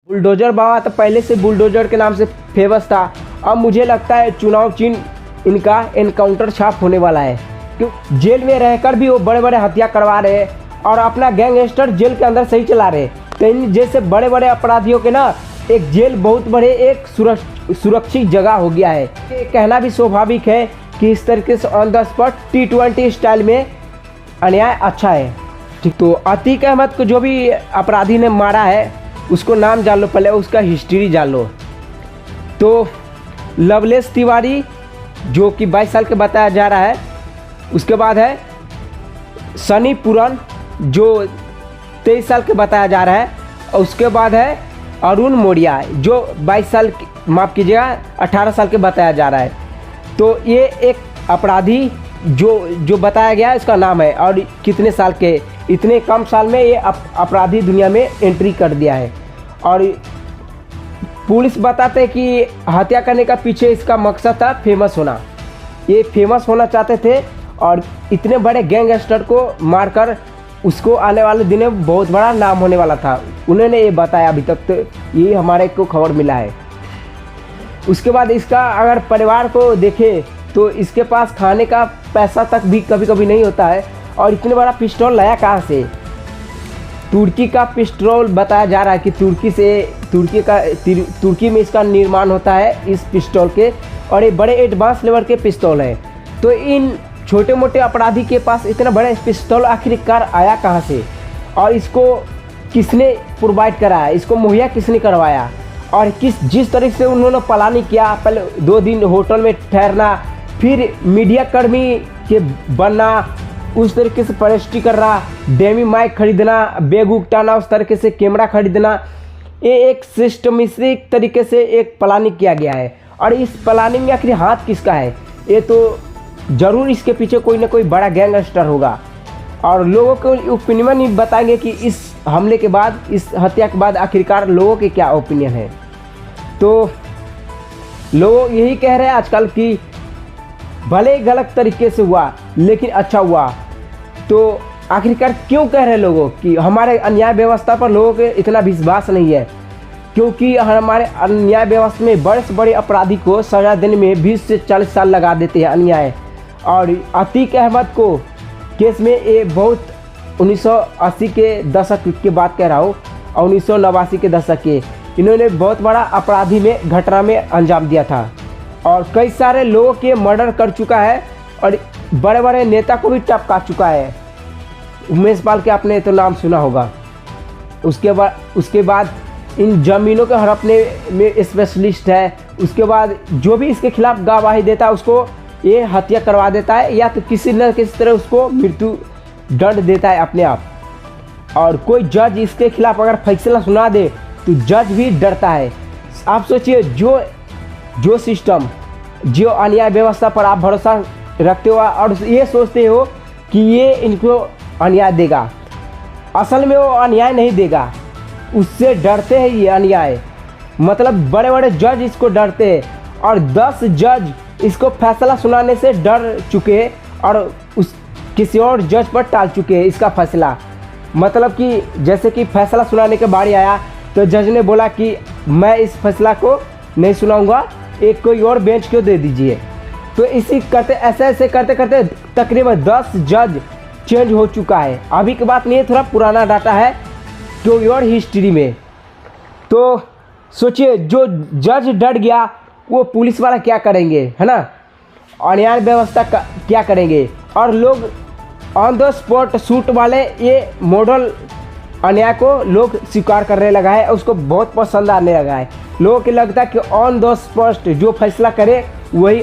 Bulldozer बाबा तो पहले से बुलडोजर के नाम से फेमस था। अब मुझे लगता है चुनाव चिन्ह इनका एनकाउंटर छाप होने वाला है, क्यों जेल में रहकर भी वो बड़े बड़े हत्या करवा रहे हैं और अपना गैंगस्टर जेल के अंदर सही चला रहे। तो इन जैसे बड़े बड़े अपराधियों के ना एक जेल बहुत बड़े एक सुरक्षित जगह हो गया है। ये कहना भी स्वाभाविक है कि इस तरीके से on the spot T20 style में अन्याय अच्छा है। ठीक, तो अतीक अहमद को जो भी अपराधी ने मारा है उसको नाम जान लो, पहले उसका हिस्ट्री जान लो। तो लवलेश तिवारी जो कि 22 साल के बताया जा रहा है, उसके बाद है सनी पुरन जो 23 साल के बताया जा रहा है, और उसके बाद है अरुण मोरिया जो 22 साल माफ़ कीजिएगा 18 साल के बताया जा रहा है। तो ये एक अपराधी जो बताया गया है इसका नाम है, और कितने साल के, इतने कम साल में ये अपराधी दुनिया में एंट्री कर दिया है। और पुलिस बताते हैं कि हत्या करने का पीछे इसका मकसद था फेमस होना। ये फेमस होना चाहते थे और इतने बड़े गैंगस्टर को मारकर उसको आने वाले दिनों में बहुत बड़ा नाम होने वाला था। उन्होंने ये बताया, अभी तक तो ये हमारे को खबर मिला है। उसके बाद इसका अगर परिवार को देखे तो इसके पास खाने का पैसा तक भी कभी कभी नहीं होता है। और इतने बड़ा पिस्टल लाया कहाँ से? तुर्की का पिस्टल बताया जा रहा है कि तुर्की में इसका निर्माण होता है इस पिस्टल के, और ये बड़े एडवांस लेवल के पिस्टल हैं। तो इन छोटे मोटे अपराधी के पास इतना बड़ा पिस्टल आखिरकार आया कहाँ से, और इसको किसने प्रोवाइड कराया, इसको मुहैया किसने करवाया, और जिस तरीके से उन्होंने प्लानिंग किया, पहले 2 दिन होटल में ठहरना, फिर मीडिया कर्मी के बनना, उस तरीके से परेस्टी करना, डेमी माइक खरीदना, बैग उगटाना, उस तरीके से कैमरा खरीदना, ये एक सिस्टमेटिक तरीके से एक प्लानिंग किया गया है। और इस प्लानिंग में आखिर हाथ किसका है? ये तो ज़रूर इसके पीछे कोई ना कोई बड़ा गैंगस्टर होगा। और लोगों को ओपिनियन ही बताएंगे कि इस हमले के बाद, इस हत्या के बाद आखिरकार लोगों के क्या ओपिनियन है। तो लोग यही कह रहे हैं आजकल कि भले गलत तरीके से हुआ लेकिन अच्छा हुआ। तो आखिरकार क्यों कह रहे हैं लोगों कि हमारे अन्याय व्यवस्था पर लोगों के इतना विश्वास नहीं है? क्योंकि हमारे अन्याय व्यवस्था में बड़े से बड़े अपराधी को सजा देने में 20 से 40 साल लगा देते हैं अन्याय। और अतीक अहमद को केस में ये बहुत 1980 के दशक की बात कह रहा हूँ, और 1989 के दशक के, इन्होंने बहुत बड़ा अपराधी में घटना में अंजाम दिया था और कई सारे लोगों के मर्डर कर चुका है और बड़े बड़े नेता को भी टपका चुका है। उमेश पाल के आपने तो नाम सुना होगा। उसके बाद इन ज़मीनों के हड़पने में स्पेशलिस्ट है। उसके बाद जो भी इसके खिलाफ गवाही देता है उसको ये हत्या करवा देता है, या तो किसी न किसी तरह उसको मृत्यु दंड देता है अपने आप। और कोई जज इसके खिलाफ अगर फैसला सुना दे तो जज भी डरता है। आप सोचिए, जो सिस्टम, जो अन्याय व्यवस्था पर आप भरोसा रखते हो और ये सोचते हो कि ये इनको अन्याय देगा, असल में वो अन्याय नहीं देगा, उससे डरते हैं ये अन्याय। मतलब बड़े बड़े जज इसको डरते हैं और 10 जज इसको फैसला सुनाने से डर चुके हैं और उस किसी और जज पर टाल चुके हैं इसका फैसला। मतलब कि जैसे कि फैसला सुनाने के बारी आया तो जज ने बोला कि मैं इस फैसला को नहीं सुनाऊंगा, एक कोई और बेंच क्यों दे दीजिए। तो इसी करते ऐसे करते करते तकरीबन 10 जज चेंज हो चुका है। अभी की बात नहीं है, थोड़ा पुराना डाटा है कोई और हिस्ट्री में। तो सोचिए, जो जज डर गया वो पुलिस वाला क्या करेंगे, है ना, अन्याय व्यवस्था क्या करेंगे। और लोग ऑन द स्पॉट शूट वाले ये मॉडल अन्याय को लोग स्वीकार करने लगा है, उसको बहुत पसंद आने लगा है। लोगों को लगता है कि ऑन द स्पॉट जो फैसला करे वही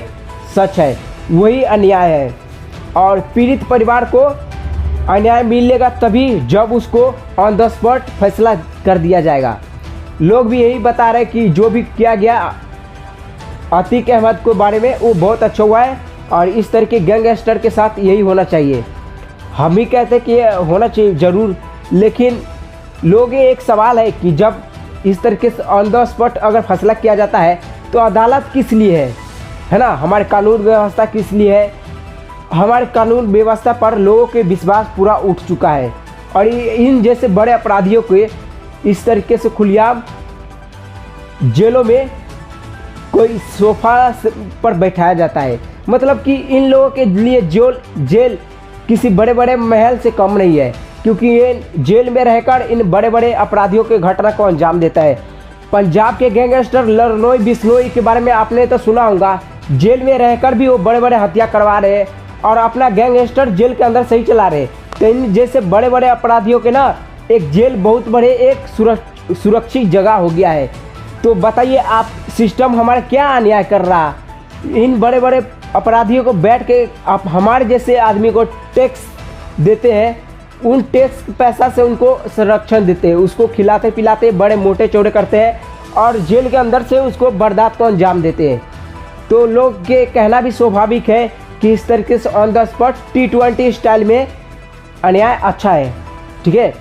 सच है, वही अन्याय है। और पीड़ित परिवार को अन्याय मिलेगा तभी जब उसको ऑन द स्पॉट फैसला कर दिया जाएगा। लोग भी यही बता रहे हैं कि जो भी किया गया अतीक अहमद के बारे में वो बहुत अच्छा हुआ है और इस तरह के गैंगस्टर के साथ यही होना चाहिए। हम भी कहते हैं कि ये होना चाहिए ज़रूर, लेकिन लोग ये एक सवाल है कि जब इस तरीके से ऑन द स्पॉट अगर फैसला किया जाता है तो अदालत किस लिए है ना, हमारे कानून व्यवस्था किस लिए है। हमारे कानून व्यवस्था पर लोगों के विश्वास पूरा उठ चुका है और इन जैसे बड़े अपराधियों को इस तरीके से खुलेआम जेलों में कोई सोफा पर बैठाया जाता है। मतलब कि इन लोगों के लिए जेल किसी बड़े बड़े महल से कम नहीं है, क्योंकि ये जेल में रहकर इन बड़े बड़े अपराधियों के घटना को अंजाम देता है। पंजाब के गैंगस्टर लरनोई बिश्नोई के बारे में आपने तो सुना होगा। जेल में रहकर भी वो बड़े बड़े हत्या करवा रहे हैं और अपना गैंगस्टर जेल के अंदर सही चला रहे। तो इन जैसे बड़े बड़े अपराधियों के ना एक जेल बहुत बड़े एक सुरक्षित जगह हो गया है। तो बताइए आप, सिस्टम हमारा क्या अन्याय कर रहा। इन बड़े बड़े अपराधियों को बैठ के आप हमारे जैसे आदमी को टैक्स देते हैं, उन टैक्स पैसा से उनको संरक्षण देते हैं, उसको खिलाते पिलाते बड़े मोटे चौड़े करते हैं और जेल के अंदर से उसको बर्दाश्त को अंजाम देते हैं। तो लोग के कहना भी स्वाभाविक है कि इस तरीके से on the spot T20 style में अन्याय अच्छा है, ठीक है।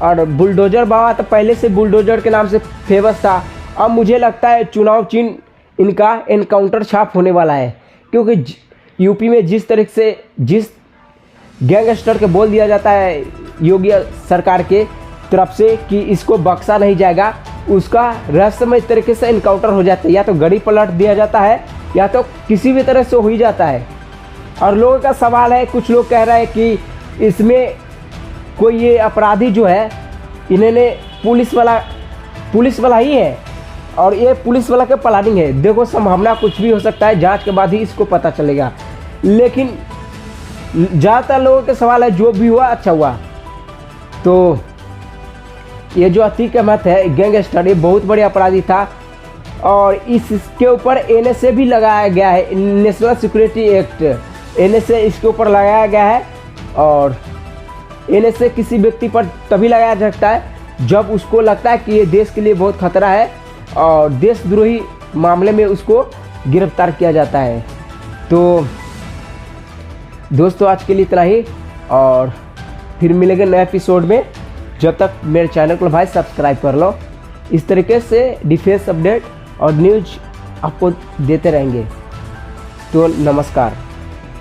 और बुलडोजर बाबा तो पहले से बुलडोजर के नाम से फेमस था। अब मुझे लगता है चुनाव चिन्ह इनका एनकाउंटर छाप होने वाला है, क्योंकि यूपी में जिस तरीके से जिस गैंगस्टर के बोल दिया जाता है योगी सरकार के तरफ से कि इसको बख्शा नहीं जाएगा, उसका रहस्यमय तरीके से इनकाउंटर हो जाता है। या तो गड़ी पलट दिया जाता है या तो किसी भी तरह से हो ही जाता है। और लोगों का सवाल है, कुछ लोग कह रहे हैं कि इसमें कोई ये अपराधी जो है इन्होंने पुलिस वाला ही है और ये पुलिस वाला का प्लानिंग है। देखो, संभावना कुछ भी हो सकता है, जांच के बाद ही इसको पता चलेगा। लेकिन ज़्यादातर लोगों के सवाल है जो भी हुआ अच्छा हुआ। तो ये जो अतीक अहमद है गैंगस्टर, ये बहुत बड़े अपराधी था और इसके ऊपर NSA भी लगाया गया है, नेशनल सिक्योरिटी एक्ट NSA इसके ऊपर लगाया गया है। और NSA किसी व्यक्ति पर तभी लगाया जा सकता है जब उसको लगता है कि ये देश के लिए बहुत खतरा है और देशद्रोही मामले में उसको गिरफ्तार किया जाता है। तो दोस्तों आज के लिए इतना ही और फिर मिलेंगे नए एपिसोड में। जब तक मेरे चैनल को भाई सब्सक्राइब कर लो। इस तरीके से डिफेंस अपडेट और न्यूज आपको देते रहेंगे। तो नमस्कार।